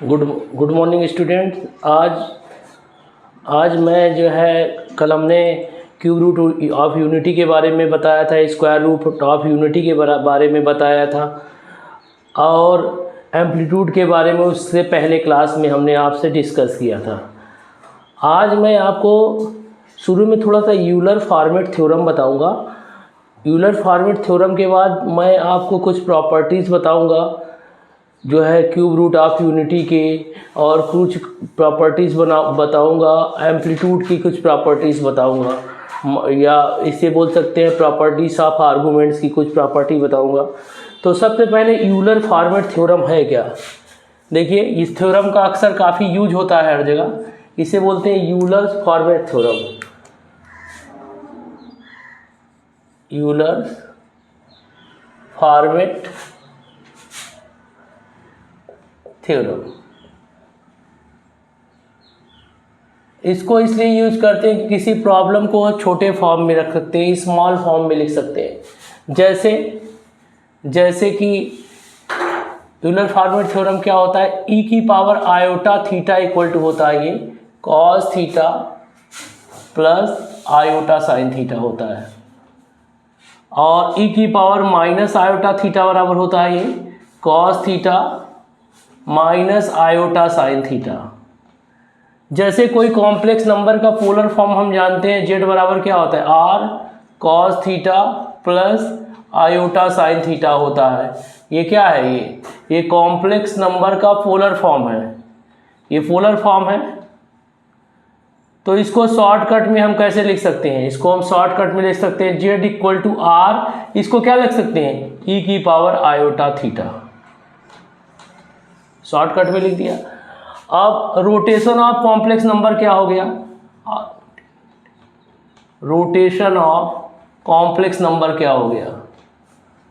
Good morning student. आज मैं जो है कल हमने क्यूब रूट ऑफ यूनिटी के बारे में बताया था, स्क्वायर रूट ऑफ यूनिटी के बारे में बताया था और एम्पलीट्यूड के बारे में उससे पहले क्लास में हमने आपसे डिस्कस किया था। आज मैं आपको शुरू में थोड़ा सा यूलर फॉर्मेट थ्योरम बताऊंगा। यूलर फॉर्मेट थ्योरम के बाद मैं आपको कुछ प्रॉपर्टीज़ बताऊंगा जो है क्यूब रूट ऑफ यूनिटी के, और कुछ प्रॉपर्टीज़ बताऊंगा एम्पलीट्यूड की, कुछ प्रॉपर्टीज़ बताऊंगा, या इसे बोल सकते हैं प्रॉपर्टीज ऑफ आर्गूमेंट्स की कुछ प्रॉपर्टी बताऊंगा। तो सबसे पहले यूलर फॉर्मेट थ्योरम है क्या? देखिए, इस थ्योरम का अक्सर काफ़ी यूज होता है हर जगह। इसे बोलते हैं Euler format theorem. Euler format theorem, इसको इसलिए यूज करते हैं कि किसी प्रॉब्लम को छोटे फॉर्म में रख सकते हैं, स्मॉल फॉर्म में लिख सकते हैं। जैसे कि यूलर फॉर्मेट थ्योरम क्या होता है, ई की power iota theta equal to होता है ये cos theta plus iota sine theta होता है, और ई की पावर माइनस आयोटा थीटा बराबर होता है ये cos theta minus iota sine theta. जैसे कोई कॉम्प्लेक्स नंबर का पोलर फॉर्म हम जानते हैं, जेड बराबर क्या होता है r cos theta plus iota sine theta होता है। ये क्या है, ये कॉम्प्लेक्स नंबर का पोलर फॉर्म है, ये पोलर फॉर्म है। तो इसको शॉर्टकट में हम कैसे लिख सकते हैं? इसको हम शॉर्टकट में लिख सकते हैं जेड इक्वल टू आर, इसको क्या लिख सकते हैं ई की पावर आयोटा थीटा, शॉर्टकट में लिख दिया। अब रोटेशन ऑफ कॉम्प्लेक्स नंबर क्या हो गया, रोटेशन ऑफ कॉम्प्लेक्स नंबर क्या हो गया?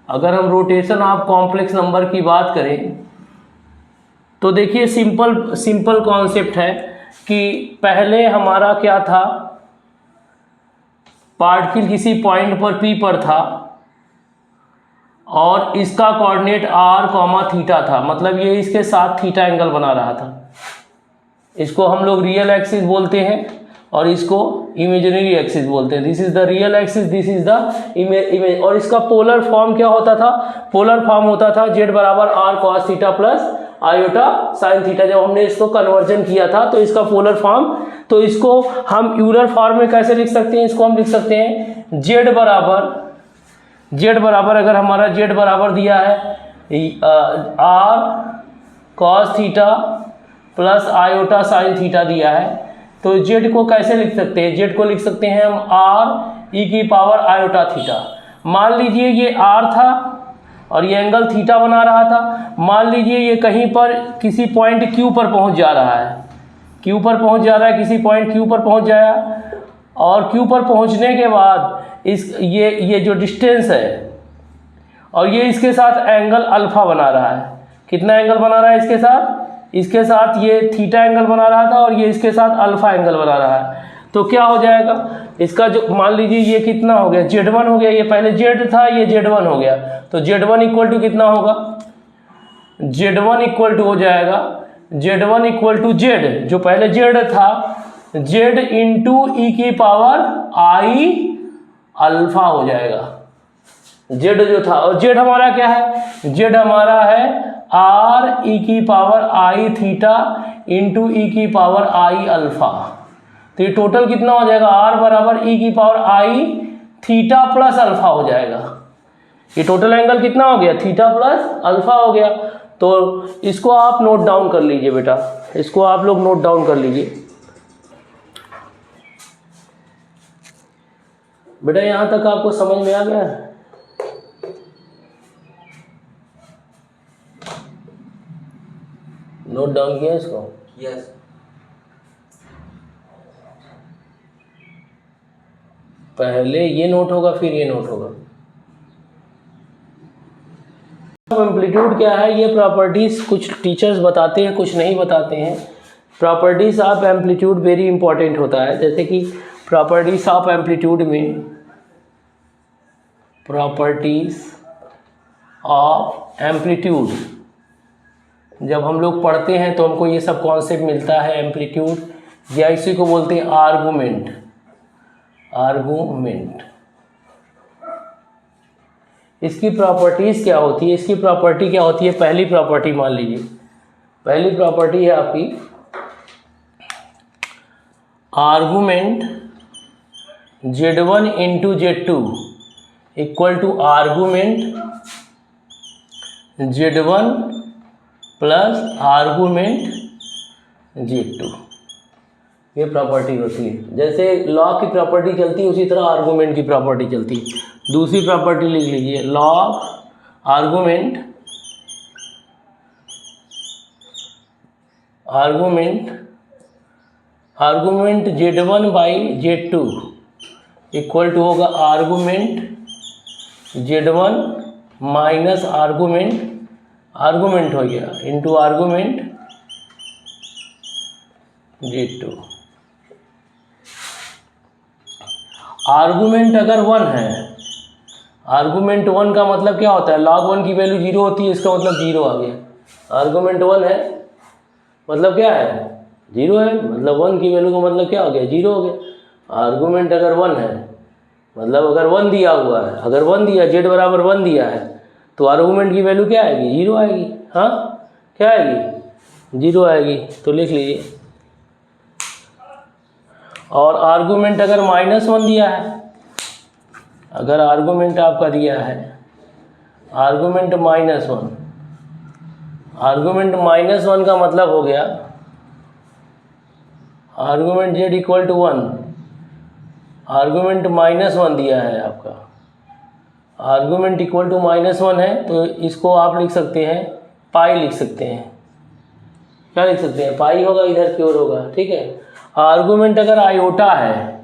अगर हम रोटेशन ऑफ कॉम्प्लेक्स नंबर की बात करें तो देखिए सिंपल कॉन्सेप्ट है कि पहले हमारा क्या था, पार्टिकल किसी पॉइंट पर पी पर था और इसका कोऑर्डिनेट आर कॉमा थीटा था, मतलब ये इसके साथ थीटा एंगल बना रहा था। इसको हम लोग रियल एक्सिस बोलते हैं और इसको इमेजिनरी एक्सिस बोलते हैं। This is the real axis, this is the image. और इसका पोलर फॉर्म क्या होता था? पोलर फॉर्म होता था जेड बराबर r cos theta plus iota sine theta. जब हमने इसको कन्वर्जन किया था तो इसका पोलर फॉर्म, तो इसको हम यूलर फॉर्म में कैसे लिख सकते हैं? इसको हम लिख सकते हैं जेड बराबर अगर हमारा जेड बराबर दिया है r cos theta plus iota sine theta दिया है, तो जेड को कैसे लिख सकते हैं? जेड को लिख सकते हैं हम आर ई की पावर आयोटा थीटा। मान लीजिए ये आर था और ये एंगल थीटा बना रहा था। मान लीजिए ये कहीं पर किसी पॉइंट क्यू पर पहुंच जा रहा है, किसी पॉइंट क्यू पर पहुंच जाया, और क्यू पर पहुंचने के बाद ये जो डिस्टेंस है और ये इसके साथ एंगल अल्फा बना रहा है। कितना एंगल बना रहा है इसके साथ? इसके साथ ये थीटा एंगल बना रहा था और ये इसके साथ अल्फा एंगल बना रहा है। तो क्या हो जाएगा इसका, जो मान लीजिए ये कितना हो गया, Z1 हो गया। ये पहले Z था, ये Z1 हो गया। तो Z1 इक्वल टू कितना होगा? Z1 इक्वल टू हो जाएगा Z1 इक्वल टू Z, जो पहले Z था, Z इंटू ई की पावर आई अल्फा हो जाएगा। Z जो था, और Z हमारा क्या है? Z हमारा है आर ई की पावर आई थीटा इंटू ई की पावर आई अल्फा। तो ये टोटल कितना हो जाएगा? आर बराबर ई की पावर आई थीटा प्लस अल्फा हो जाएगा। ये टोटल एंगल कितना हो गया? थीटा प्लस अल्फा हो गया। तो इसको आप नोट डाउन कर लीजिए बेटा, इसको आप लोग नोट डाउन कर लीजिए बेटा। यहां तक आपको समझ में आ गया? नोट डाउन किया इसको? यस। पहले ये नोट होगा फिर ये नोट होगा। एम्पलीट्यूड क्या है? ये प्रॉपर्टीज कुछ टीचर्स बताते हैं, कुछ नहीं बताते हैं। Properties of amplitude very important होता है। जैसे कि प्रॉपर्टीज ऑफ एम्पलीट्यूड में, प्रॉपर्टीज ऑफ एम्पलीट्यूड जब हम लोग पढ़ते हैं तो हमको ये सब कॉन्सेप्ट मिलता है, एम्पलीट्यूड या इसी को बोलते हैं आर्गूमेंट। आर्गूमेंट इसकी प्रॉपर्टीज़ क्या होती है? इसकी प्रॉपर्टी क्या होती है? पहली प्रॉपर्टी मान लीजिए, पहली प्रॉपर्टी है आपकी argument Z1 into Z2 equal to argument Z1 plus argument Z2। ये प्रॉपर्टी होती है। जैसे लॉग की प्रॉपर्टी चलती है उसी तरह आर्गूमेंट की प्रॉपर्टी चलती है। दूसरी प्रॉपर्टी लिख लीजिए, log argument Z1 by Z2 equal to होगा आर्गूमेंट Z1 माइनस आर्गूमेंट हो गया इंटू आर्गूमेंट Z2। आर्गूमेंट अगर 1 है, आर्गूमेंट 1 का मतलब क्या होता है? log 1 की वैल्यू 0 होती है, इसका मतलब 0 आ गया। आर्गूमेंट 1 है मतलब क्या है? 0 है, मतलब 1 की वैल्यू का मतलब क्या हो गया? 0 हो गया। आर्गूमेंट अगर 1 है मतलब अगर 1 दिया हुआ है, अगर 1 दिया, z बराबर 1 दिया है तो आर्गूमेंट की वैल्यू क्या आएगी? 0 आएगी। हाँ, क्या आएगी? 0 आएगी। तो लिख लीजिए। और आर्गूमेंट अगर -1 दिया है, अगर आर्गूमेंट आपका दिया है आर्गूमेंट -1, आर्गूमेंट -1 का मतलब हो गया argument z equal to 1, argument -1 दिया है आपका, आर्गूमेंट इक्वल टू -1 है तो इसको आप लिख सकते हैं पाई लिख सकते हैं। क्या लिख सकते हैं? पाई होगा, इधर की ओर होगा। ठीक है। आर्गूमेंट अगर आयोटा है,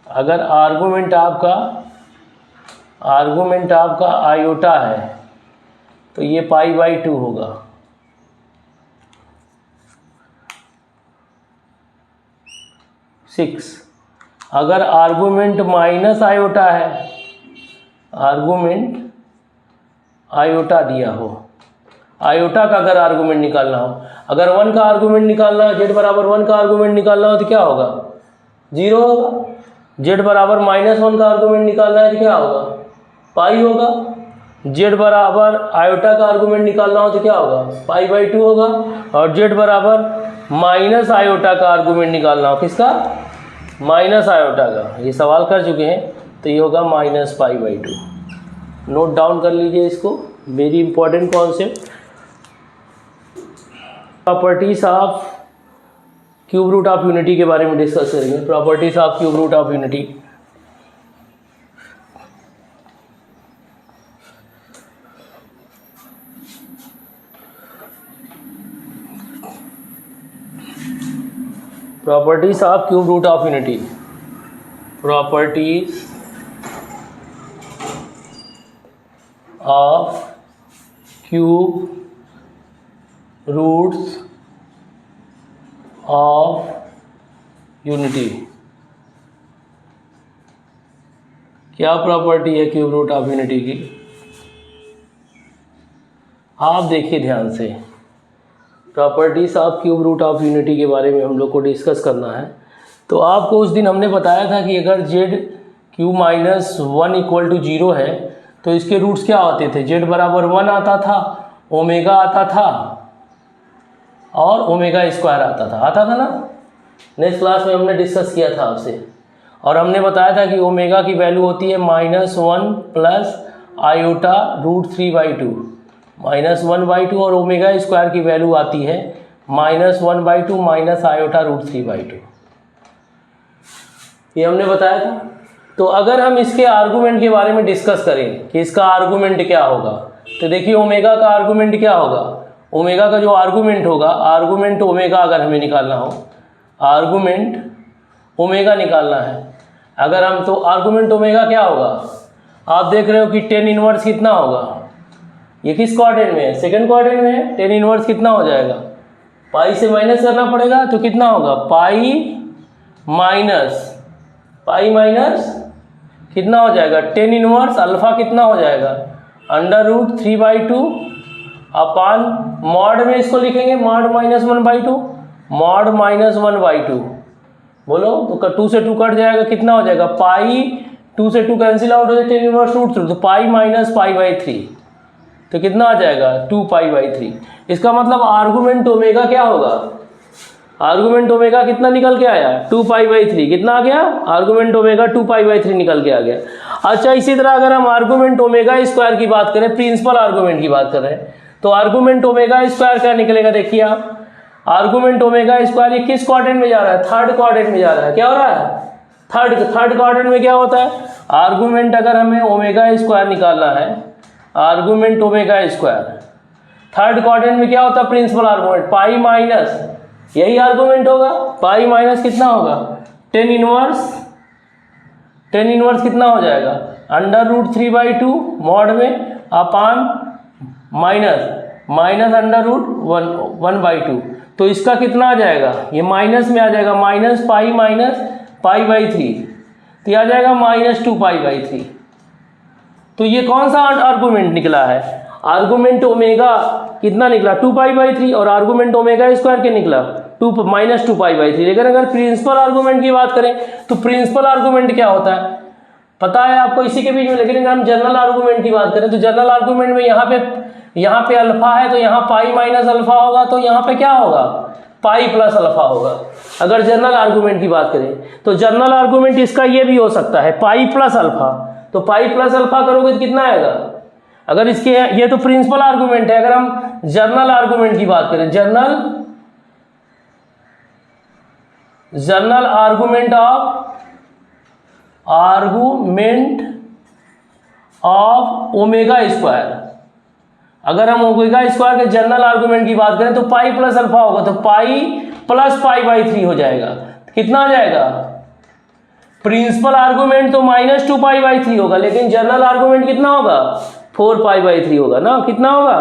अगर आर्गूमेंट आपका आयोटा है तो ये π/2 होगा। अगर आर्गूमेंट माइनस आयोटा है, आर्गूमेंट आयोटा दिया हो, आयोटा का अगर आर्गूमेंट निकालना हो, अगर 1 का आर्गूमेंट निकालना हो, z बराबर 1 का आर्गूमेंट निकालना हो तो क्या होगा? 0 होगा। z बराबर -1 का आर्गूमेंट निकालना है तो क्या होगा? पाई होगा। z बराबर आयोटा का आर्गूमेंट निकालना हो तो क्या होगा? π/2 होगा। और z बराबर माइनस आयोटा का आर्गूमेंट निकालना हो, किसका? माइनस आयोटा का। ये सवाल कर चुके हैं तो ये होगा -π/2। नोट डाउन कर लीजिए इसको, very important concept. Properties of cube root of unity के बारे में डिस्कस करेंगे। Properties of cube root of unity. Properties of cube root of unity. Properties of cube roots of unity. क्या प्रॉपर्टी है cube root of unity की? आप देखिए ध्यान से, properties of cube root of unity के बारे में हम लोग को डिस्कस करना है। तो आपको उस दिन हमने बताया था कि अगर z⁻1 इक्वल टू 0 है तो इसके रूट्स क्या होते थे? z बराबर 1 आता था, ओमेगा आता था और ω² आता था ना। नेक्स्ट क्लास में हमने डिस्कस किया था आपसे, और हमने बताया था कि ओमेगा की वैल्यू होती है -1 प्लस आयोटा √3/2, -1/2, और ω² की वैल्यू आती है -1/2 माइनस आयोटा √3/2। ये हमने बताया था। तो अगर हम इसके आर्गूमेंट के बारे में डिस्कस करें कि इसका आर्गूमेंट क्या होगा, तो देखिए ओमेगा का आर्गूमेंट क्या होगा? ओमेगा का जो आर्गूमेंट होगा, आर्गूमेंट ओमेगा अगर हमें निकालना हो, आर्गूमेंट ओमेगा निकालना है अगर हम, तो आर्गूमेंट ओमेगा क्या होगा? आप देख रहे हो कि tan इनवर्स कितना होगा? ये किस क्वाड्रेंट में है? सेकंड क्वाड्रेंट में है। tan इनवर्स कितना हो जाएगा? पाई से माइनस करना पड़ेगा तो कितना होगा? पाई माइनस कितना हो जाएगा? tan इनवर्स अल्फा कितना हो जाएगा? √3/2 अपान मॉड में इसको लिखेंगे मॉड -1/2, मॉड -1/2 बोलो तो 2 से 2 कट जाएगा, कितना हो जाएगा पाई, 2 से 2 कैंसिल आउट हो जाए, tan इनवर्स √3 तो पाई माइनस पाई/3 तो कितना आ जाएगा 2π/3। इसका मतलब आर्गुमेंट ओमेगा क्या होगा, आर्गुमेंट ओमेगा कितना निकल के आया 2π/3, कितना आ गया आर्गुमेंट ओमेगा 2π/3 निकल के आ गया। अच्छा इसी तरह अगर हम आर्गुमेंट ओमेगा स्क्वायर की बात करें, प्रिंसिपल आर्गुमेंट की बात कर रहे हैं, तो आर्गुमेंट ओमेगा स्क्वायर क्या निकलेगा, देखिए आप आर्गुमेंट ओमेगा स्क्वायर ये किस क्वाड्रेंट में जा रहा है, थर्ड क्वाड्रेंट में जा रहा है, क्या हो रहा है थर्ड क्वाड्रेंट में क्या होता है, आर्गुमेंट अगर हमें ओमेगा स्क्वायर निकालना है, argument omega square third quadrant में क्या होता है प्रिंसिपल आर्गुमेंट पाई माइनस, यही आर्गुमेंट होगा पाई माइनस कितना होगा tan इनवर्स कितना हो जाएगा √3/2 मॉड में अपान माइनस √1/2, तो इसका कितना आ जाएगा, ये माइनस में आ जाएगा -पाई/3 तो ये आ जाएगा -2π/3। तो ये कौन सा आर्गुमेंट निकला है, आर्गुमेंट ओमेगा कितना निकला 2π/3 और आर्गुमेंट ओमेगा स्क्वायर क्या निकला -2π/3। लेकिन अगर प्रिंसिपल आर्गुमेंट की बात करें तो प्रिंसिपल आर्गुमेंट क्या होता है पता है आपको इसी के बीच में। लेकिन अगर हम जनरल आर्गुमेंट की बात करें तो जनरल आर्गुमेंट में यहाँ पे अल्फा है तो यहाँ पाई माइनस अल्फा होगा, तो यहाँ पे क्या होगा पाई प्लस अल्फा होगा। अगर जनरल आर्गुमेंट की बात करें तो जनरल आर्गुमेंट इसका ये भी हो सकता है पाई प्लस अल्फा, तो पाई प्लस अल्फा करोगे तो कितना आएगा, अगर इसके ये तो प्रिंसिपल आर्गुमेंट है। अगर हम जनरल आर्गुमेंट की बात करें, general argument of omega square, अगर हम ओमेगा स्क्वायर के जनरल आर्गुमेंट की बात करें तो पाई प्लस अल्फा होगा, तो पाई प्लस पाई/3 हो जाएगा, कितना आ जाएगा प्रिंसिपल आर्गुमेंट तो -2π/3 होगा, लेकिन जनरल आर्गुमेंट कितना होगा 4π/3 होगा ना, कितना होगा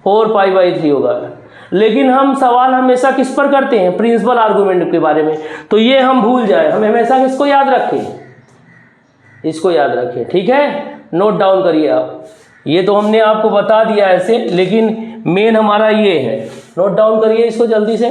4π/3 होगा। लेकिन हम सवाल हमेशा किस पर करते हैं प्रिंसिपल आर्गुमेंट के बारे में, तो ये हम भूल जाए, हम हमेशा किसको याद रखें, इसको याद रखें, ठीक है नोट डाउन करिए आप। ये तो हमने आपको बता दिया ऐसे, लेकिन मेन हमारा ये है, नोट डाउन करिए इसको जल्दी से।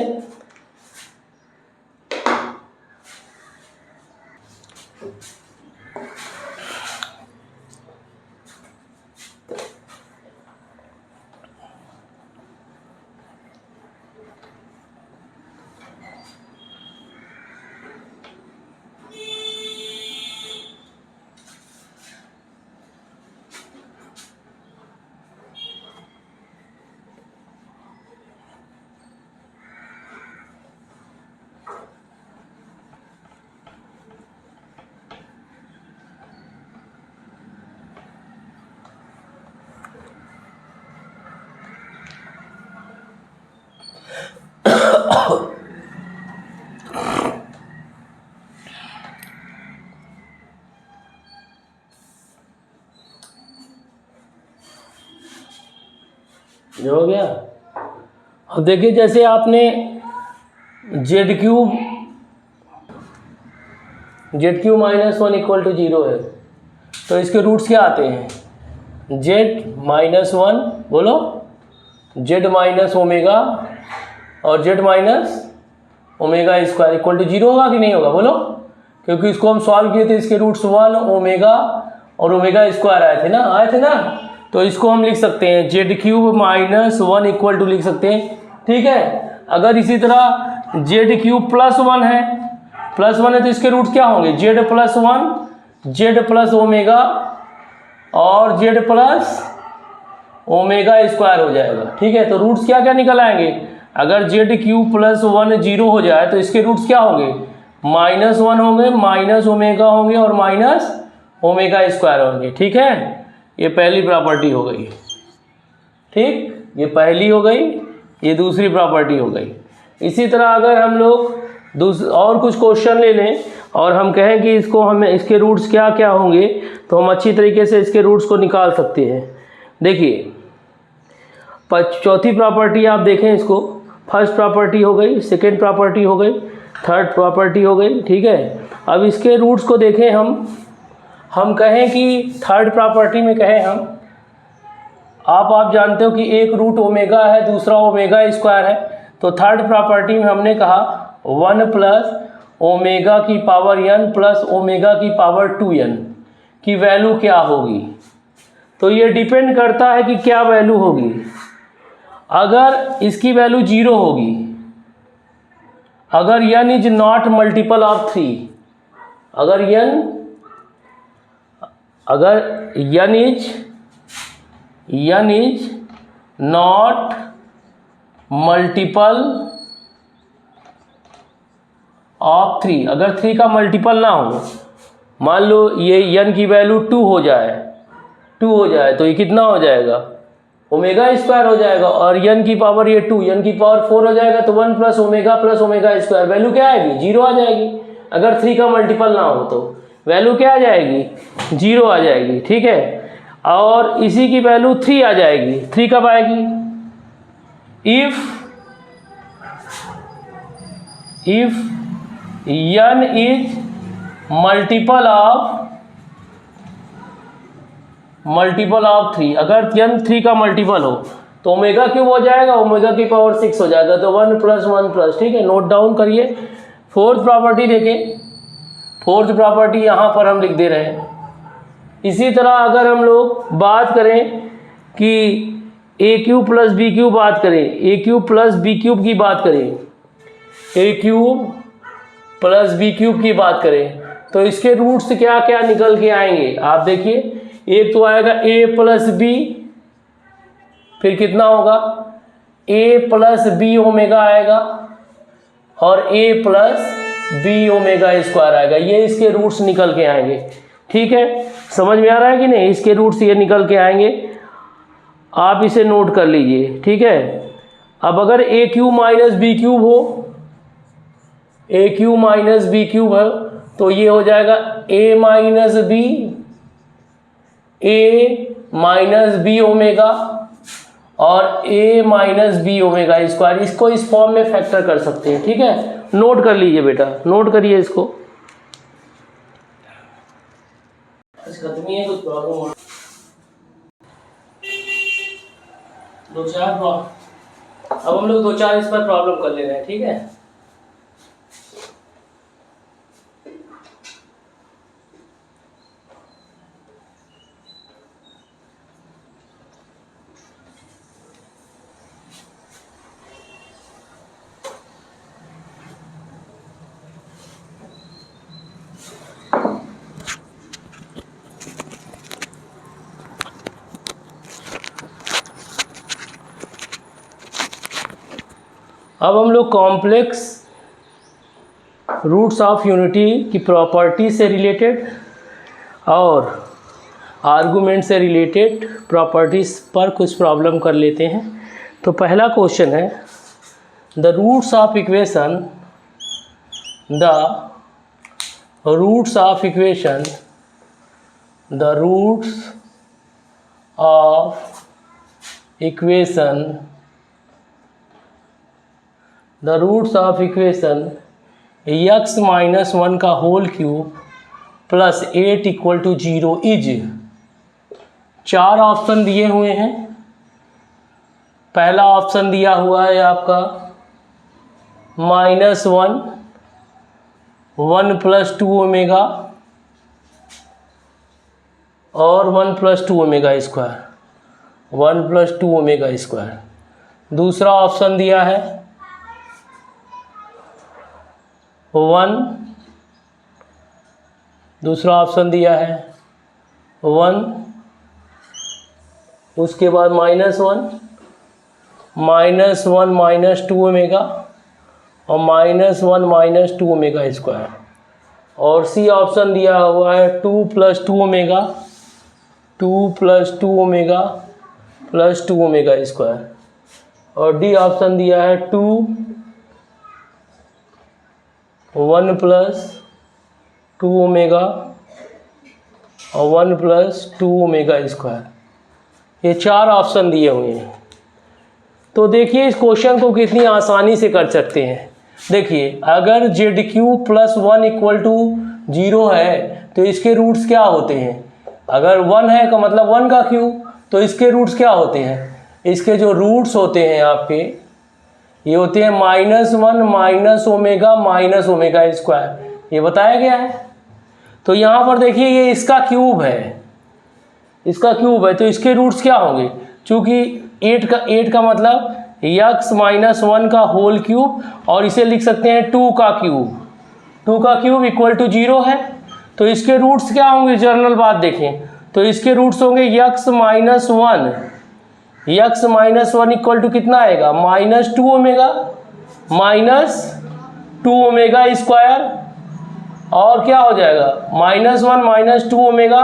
जो हो गया। अब देखिए जैसे आपने जेड क्यूब -1 = 0 है, तो इसके रूट्स क्या आते हैं z-1 बोलो, z माइनस ओमेगा और z minus omega square equal to 0 होगा कि नहीं होगा बोलो, क्योंकि इसको हम सॉल्व किए थे, इसके रूट्स 1 ओमेगा और ओमेगा स्क्वायर आए थे ना, तो इसको हम लिख सकते हैं z³ -1 इक्वल टू लिख सकते हैं, ठीक है। अगर इसी तरह z³ +1 है, तो इसके रूट्स क्या होंगे z+1 z प्लस ओमेगा और z प्लस ओमेगा स्क्वायर हो जाएगा, ठीक है। तो रूट्स क्या क्या निकल आएंगे, अगर z³ +1 0 हो जाए तो इसके रूट्स क्या होंगे -1 होंगे, माइनस ओमेगा होंगे और माइनस ओमेगा स्क्वायर होंगे, ठीक है। ये पहली प्रॉपर्टी हो गई, ठीक, ये पहली हो गई, ये दूसरी प्रॉपर्टी हो गई। इसी तरह अगर हम लोग और कुछ क्वेश्चन ले लें और हम कहें कि इसको हमें इसके रूट्स क्या क्या होंगे, तो हम अच्छी तरीके से इसके रूट्स को निकाल सकते हैं। देखिए चौथी प्रॉपर्टी आप देखें इसको, फर्स्ट प्रॉपर्टी हो गई, सेकेंड प्रॉपर्टी हो गई, थर्ड प्रॉपर्टी हो गई, ठीक है। अब इसके रूट्स को देखें, हम कहें कि थर्ड प्रॉपर्टी में कहें हम आप जानते हो कि एक रूट ओमेगा है, दूसरा ओमेगा स्क्वायर है। तो थर्ड प्रॉपर्टी में हमने कहा 1 प्लस ओमेगा की पावर n प्लस ओमेगा की पावर 2n की वैल्यू क्या होगी। तो ये डिपेंड करता है कि क्या वैल्यू होगी। अगर इसकी वैल्यू 0 होगी, अगर n is not multiple of 3, अगर n is not multiple of 3, अगर 3 का मल्टीपल ना हो, मान लो ये n की वैल्यू 2 हो जाए, तो ये कितना हो जाएगा, ओमेगा स्क्वायर हो जाएगा। और n की पावर ये 2, n की पावर 4 हो जाएगा, तो 1 प्लस ओमेगा स्क्वायर, वैल्यू क्या आएगी, 0 आ जाएगी। अगर 3 का मल्टीपल ना हो तो वैल्यू क्या आ जाएगी, 0 आ जाएगी। ठीक है, और इसी की वैल्यू 3 आ जाएगी। 3 कब आएगी, if n is multiple of 3, अगर n 3 का मल्टीपल हो तो ओमेगा क्यूब हो जाएगा, ओमेगा की पावर 6 हो जाएगा, तो 1 प्लस। ठीक है, नोट डाउन करिए। फोर्थ प्रॉपर्टी देखें, फोर्थ प्रॉपर्टी यहाँ पर हम लिख दे रहे हैं। इसी तरह अगर हम लोग बात करें कि ए क्यूब प्लस बी क्यूब बात करें, ए क्यूब प्लस बी क्यूब की बात करें, ए क्यूब प्लस बी क्यूब की बात करें, तो इसके रूट्स क्या क्या निकल के आएंगे आप देखिए। एक तो आएगा ए प्लस बी, फिर कितना होगा, ए प्लस बी ओमेगा आएगा, और ए प्लस बी ओमेगा स्क्वायर आएगा। ये इसके रूट्स निकल के आएंगे। ठीक है, समझ में आ रहा है कि नहीं, इसके रूट्स ये निकल के आएंगे, आप इसे नोट कर लीजिए। ठीक है, अब अगर ए क्यूब माइनस बी क्यूब हो, ए क्यूब माइनस बी क्यूब है, तो ये हो जाएगा ए माइनस बी ओमेगा और ए माइनस बी ओमेगा स्क्वायर। इसको इस फॉर्म में फैक्टर कर सकते हैं। ठीक है, नोट कर लीजिए बेटा, नोट करिए इसको। खत्म ही है, कुछ प्रॉब्लम दो चार अब हम लोग 2-4 इस पर प्रॉब्लम कर ले रहे हैं। ठीक है, अब हम लोग कॉम्प्लेक्स रूट्स ऑफ यूनिटी की प्रॉपर्टी से रिलेटेड और आर्गुमेंट से रिलेटेड प्रॉपर्टीज़ पर कुछ प्रॉब्लम कर लेते हैं। तो पहला क्वेश्चन है, the roots of equation x minus 1 का whole cube plus 8 equal to 0 is. 4 option दिए हुए हैं। पहला ऑप्शन दिया हुआ है आपका -1, 1 + 2 ओमेगा और 1 + 2 ओमेगा स्क्वायर, 1 + 2 ओमेगा स्क्वायर। दूसरा ऑप्शन दिया है 1, दूसरा ऑप्शन दिया है 1, उसके बाद -1, -2 ओमेगा और -1 - 2 ओमेगा स्क्वायर। और सी ऑप्शन दिया हुआ है 2 + 2 ओमेगा, 2 + 2 ओमेगा + 2 ओमेगा स्क्वायर। और डी ऑप्शन दिया है 2, 1 + 2 ओमेगा और 1 + 2 ओमेगा स्क्वायर। ये 4 ऑप्शन दिए हुए हैं। तो देखिए इस क्वेश्चन को कितनी आसानी से कर सकते हैं। देखिए अगर ZQ + 1 = 0 है तो इसके रूट्स क्या होते हैं। अगर 1 है का मतलब 1 का क्यूब, तो इसके रूट्स क्या होते हैं? इसके जो रूट्स होते हैं आपके, ये होते हैं -1 माइनस ओमेगा स्क्वायर, ये बताया गया है। तो यहाँ पर देखिए ये इसका क्यूब है, इसका क्यूब है, तो इसके रूट्स क्या होंगे? चूँकि 8 का मतलब x - 1 का होल क्यूब, और इसे लिख सकते हैं 2 का क्यूब, 2 का क्यूब इक्वल टू 0 है। तो इसके रूट्स क्या होंगे? जनरल बात देखें तो इसके रूट्स होंगे x - 1 इक्वल टू कितना आएगा? -2 ओमेगा स्क्वायर, और क्या हो जाएगा? -1 - 2 ओमेगा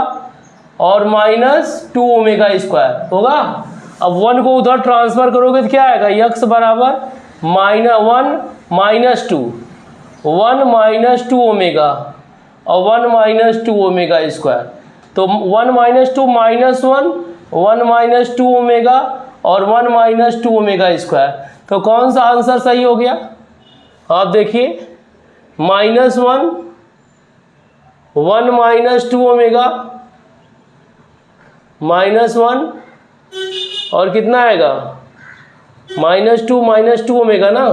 और -2 ओमेगा स्क्वायर होगा। अब 1 को उधर ट्रांसफर करोगे तो क्या आएगा? x बराबर -1 - 2, 1 - 2 ओमेगा और 1 - 2 ओमेगा स्क्वायर। तो 1 - 2 -1, 1 - 2 ओमेगा और 1 - 2 ओमेगा स्क्वायर। तो कौन सा आंसर सही हो गया? आप देखिए -1, 1 - 2 ओमेगा, -1 और कितना आएगा? -2 ओमेगा ना,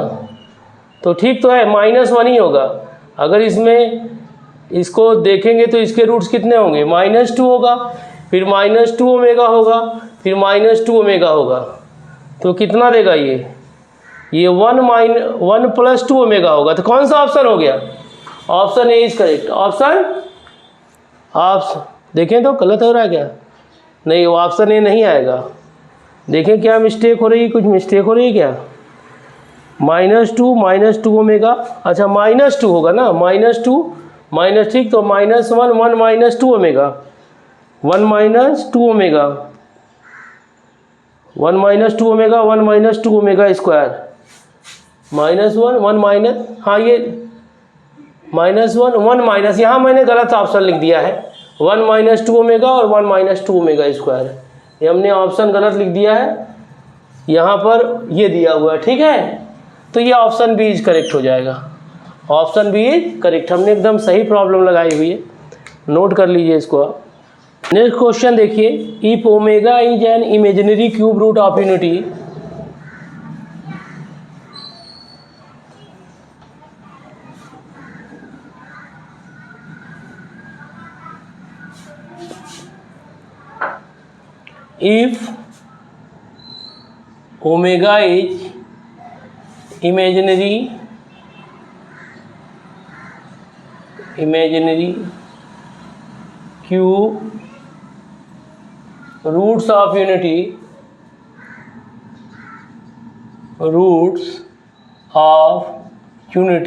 तो ठीक तो है, -1 ही होगा। अगर इसमें इसको देखेंगे तो इसके रूट्स कितने होंगे? -2 होगा, फिर -2 ओमेगा होगा, फिर -2 ओमेगा होगा, तो कितना देगा ये 1 + 2 ओमेगा होगा। तो कौन सा ऑप्शन हो गया? Option A is correct. Option आप देखें तो गलत हो रहा है क्या? नहीं, वो ऑप्शन ए नहीं आएगा। देखें क्या मिस्टेक हो रही है, कुछ मिस्टेक हो रही है क्या? -2 ओमेगा, अच्छा -2 होगा ना, -2 ठीक, तो -1 1 - 2 omega, 1 - 2 omega, 1 - 2 omega, 1 - 2 omega square, -1 हाँ ये -1 यहाँ मैंने गलत ऑप्शन लिख दिया है, 1 - 2 ओमेगा और 1 - 2 ओमेगा स्क्वायर, ये हमने ऑप्शन गलत लिख दिया है, यहाँ पर ये दिया हुआ है, ठीक है। तो ये ऑप्शन बी इज करेक्ट हो जाएगा, ऑप्शन बी इज करेक्ट, हमने एकदम सही प्रॉब्लम लगाई हुई है, नोट कर लीजिए इसको आप। नेक्स्ट क्वेश्चन देखिए, if omega is an imaginary cube root of unity, if omega is imaginary cube roots of unity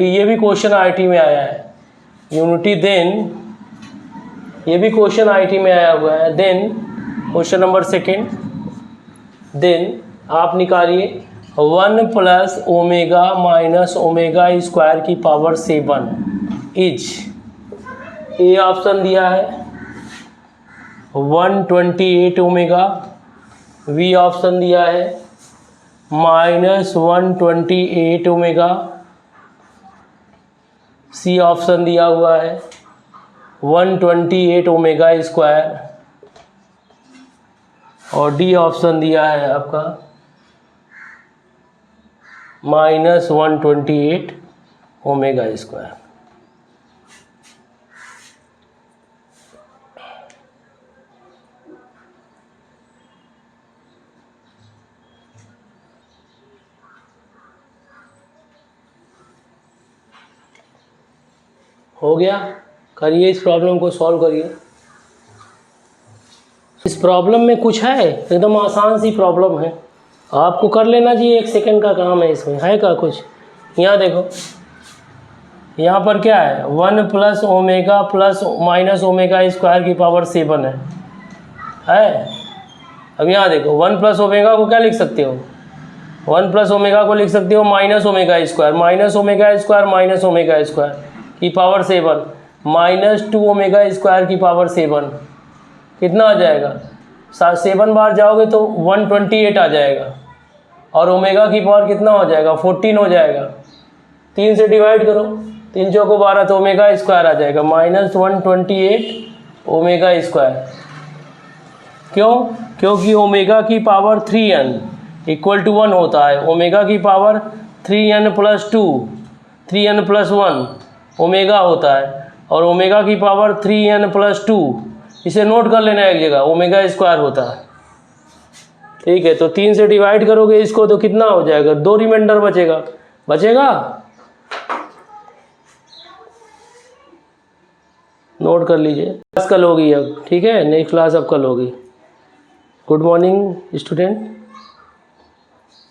ये भी क्वेश्चन आईटी में आया है, यूनिटी, देन ये भी क्वेश्चन आईटी में आया हुआ है, देन क्वेश्चन नंबर 2, देन आप निकालिए 1 + ओमेगा - ओमेगा स्क्वायर की पावर 7 इज, ए ऑप्शन दिया है 128 ओमेगा, बी ऑप्शन दिया है -128 ओमेगा, सी ऑप्शन दिया हुआ है 128 ओमेगा स्क्वायर, और डी ऑप्शन दिया है आपका -128 ओमेगा स्क्वायर। हो गया, करिए इस प्रॉब्लम को सॉल्व करिए। इस प्रॉब्लम में कुछ है, एकदम आसान सी प्रॉब्लम है, आपको कर लेना चाहिए, 1 सेकंड का काम है, इसमें है क्या कुछ? यहाँ देखो, यहाँ पर क्या है 1 + ओमेगा + ओमेगा स्क्वायर की पावर 7 है। अब यहाँ देखो 1 + ओमेगा को क्या लिख सकते हो? 1 + ओमेगा को लिख सकते हो -omega square, -omega square omega square की पावर 7, -2 ओमेगा स्क्वायर की पावर 7, कितना आ जाएगा? 7 बार जाओगे तो 128 आ जाएगा, और ओमेगा की पावर कितना हो जाएगा? 14 हो जाएगा। 3 से डिवाइड करो, 3 चौको 12, तो ओमेगा स्क्वायर आ जाएगा -128 ओमेगा स्क्वायर। क्यों? क्योंकि ओमेगा की पावर 3n इक्वल टू 1 होता है। ओमेगा की power 3n plus 2, 3n plus 1 omega होता है, और ओमेगा की पावर 3n प्लस 2, इसे नोट कर लेना एक जगह, ओमेगा स्क्वायर होता है। ठीक है, तो 3 से डिवाइड करोगे इसको तो कितना हो जाएगा? 2 रिमाइंडर बचेगा। नोट कर लीजिए। क्लास कल होगी अब, ठीक है, नेक्स्ट क्लास अब कल होगी। Good morning student.